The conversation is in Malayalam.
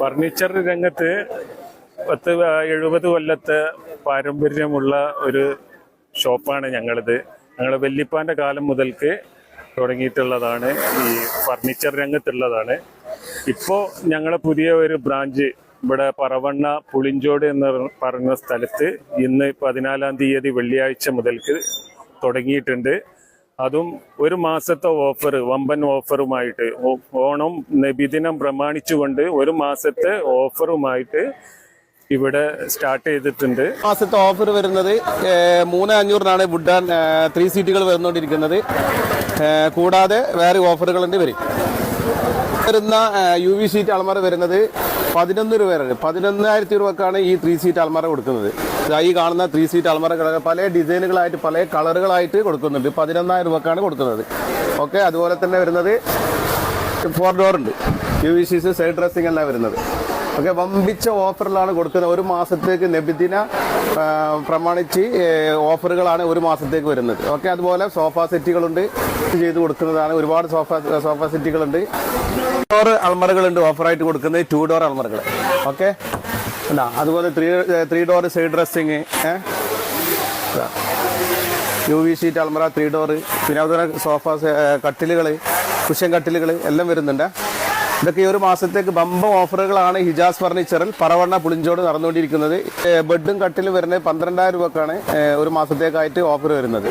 ഫർണിച്ചർ രംഗത്ത് 70 കൊല്ലത്തെ പാരമ്പര്യമുള്ള ഒരു ഷോപ്പാണ് ഞങ്ങളിത്. ഞങ്ങൾ വല്യപ്പാൻ്റെ കാലം മുതൽക്ക് തുടങ്ങിയിട്ടുള്ളതാണ്, ഈ ഫർണിച്ചർ രംഗത്തുള്ളതാണ്. ഇപ്പോൾ ഞങ്ങളെ പുതിയ ഒരു ബ്രാഞ്ച് ഇവിടെ പറവണ്ണ പുളിഞ്ചോട് എന്ന് പറഞ്ഞ സ്ഥലത്ത് ഇന്ന് 14-ാം തീയതി വെള്ളിയാഴ്ച മുതൽക്ക് തുടങ്ങിയിട്ടുണ്ട്. അതും ഒരു മാസത്തെ ഓഫർ, വമ്പൻ ഓഫറുമായിട്ട്, ഓണം നബിദിനം പ്രമാണിച്ചുകൊണ്ട് ഒരു മാസത്തെ ഓഫറുമായിട്ട് ഇവിടെ സ്റ്റാർട്ട് ചെയ്തിട്ടുണ്ട്. മാസത്തെ ഓഫർ വരുന്നത് 3,500-നാണ് വുഡ് ആൻഡ് 3 സീറ്റുകൾ വരുന്നോണ്ടിരിക്കുന്നത്. കൂടാതെ വേറെ ഓഫറുകളുണ്ട്. വരുന്ന UV ഷീറ്റ് അൾമാര വരുന്നത് 11 രൂപ വരെ, 11,000 രൂപക്കാണ് ഈ 3 സീറ്റ് അൾമാര കൊടുക്കുന്നത്. ഈ കാണുന്ന 3 സീറ്റ് അൾമാര പല ഡിസൈനുകളായിട്ട് പല കളറുകളായിട്ട് കൊടുക്കുന്നുണ്ട്. 11,000 രൂപക്കാണ് കൊടുക്കുന്നത്. ഓക്കെ, അതുപോലെ തന്നെ വരുന്നത് 4 ഡോർ ഉണ്ട്. UV ഷീറ്റ് സൈഡ് ഡ്രസ്സിംഗ് എല്ലാം വരുന്നത്. ഓക്കെ, വമ്പിച്ച ഓഫറിലാണ് കൊടുക്കുന്നത്. ഒരു മാസത്തേക്ക് നബിദിന പ്രമാണിച്ച് ഓഫറുകളാണ് ഒരു മാസത്തേക്ക് വരുന്നത്. ഓക്കെ, അതുപോലെ സോഫ സെറ്റുകളുണ്ട് ചെയ്ത് കൊടുക്കുന്നതാണ്. ഒരുപാട് സോഫ സെറ്റുകളുണ്ട്. ഡോർ അൾമറകളുണ്ട് ഓഫറായിട്ട് കൊടുക്കുന്നത്, 2 ഡോർ അൾമറകൾ. ഓക്കെ, അതുപോലെ 3 door side dressing, UV sheet അൾമറ 3 ഡോർ, പിന്നെ അതുപോലെ സോഫ കട്ടിലുകൾ, കുഷ്യൻ കട്ടിലുകൾ എല്ലാം വരുന്നുണ്ട്. ഇതൊക്കെ ഈ ഒരു മാസത്തേക്ക് ബമ്പം ഓഫറുകളാണ് ഹിജാസ് ഫർണിച്ചറിൽ പറവണ്ണ പുളിഞ്ചോട് നടന്നുകൊണ്ടിരിക്കുന്നത്. ബെഡും കട്ടിലും വരുന്നത് 12,000 രൂപക്കാണ് ഒരു മാസത്തേക്കായിട്ട് ഓഫർ വരുന്നത്.